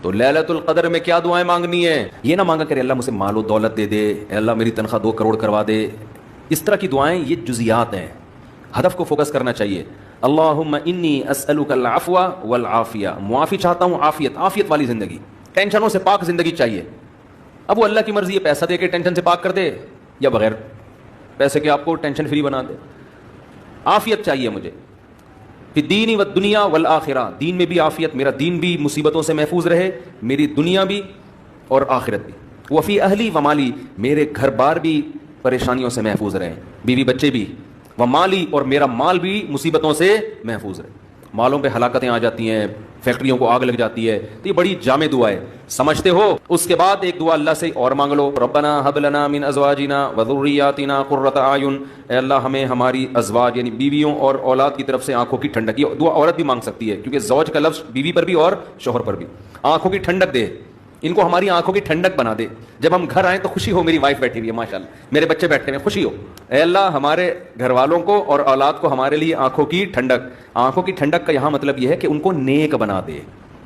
تو لیلۃ القدر میں کیا دعائیں مانگنی ہے؟ یہ نہ مانگا کرے اللہ مجھے مال و دولت دے دے، اے اللہ میری تنخواہ 2 کروڑ کروا دے، اس طرح کی دعائیں یہ جزیات ہیں، ہدف کو فوکس کرنا چاہیے. اللہم انی اسألک العفو والعافیہ، معافی چاہتا ہوں، عافیت والی زندگی، ٹینشنوں سے پاک زندگی چاہیے. اب وہ اللہ کی مرضی ہے، پیسہ دے کے ٹینشن سے پاک کر دے یا بغیر پیسے کے آپ کو ٹینشن فری بنا دے. عافیت چاہیے مجھے فی الدین والدنیا والآخرہ، دین میں بھی عافیت، میرا دین بھی مصیبتوں سے محفوظ رہے، میری دنیا بھی اور آخرت بھی. وفی اہلی ومالی، میرے گھر بار بھی پریشانیوں سے محفوظ رہے، بیوی بچے بھی، ومالی اور میرا مال بھی مصیبتوں سے محفوظ رہے. مالوں پہ ہلاکتیں آ جاتی ہیں، فیکٹریوں کو آگ لگ جاتی ہے، تو یہ بڑی جامع دعا ہے، سمجھتے ہو؟ اس کے بعد ایک دعا اللہ سے اور مانگ لو، ربنا ھب لنا من ازواجنا وذریاتنا قرۃ اعین، اے اللہ ہمیں ہماری ازواج یعنی بیویوں اور اولاد کی طرف سے آنکھوں کی ٹھنڈک. یہ دعا عورت بھی مانگ سکتی ہے کیونکہ زوج کا لفظ بیوی پر بھی اور شوہر پر بھی. آنکھوں کی ٹھنڈک دے، ان کو ہماری آنکھوں کی ٹھنڈک بنا دے، جب ہم گھر آئیں تو خوشی ہو، میری وائف بیٹھی ہوئی ہے ماشاءاللہ، میرے بچے بیٹھے ہوئے، خوشی ہو. اے اللہ ہمارے گھر والوں کو اور اولاد کو ہمارے لیے آنکھوں کی ٹھنڈک. آنکھوں کی ٹھنڈک کا یہاں مطلب یہ ہے کہ ان کو نیک بنا دے.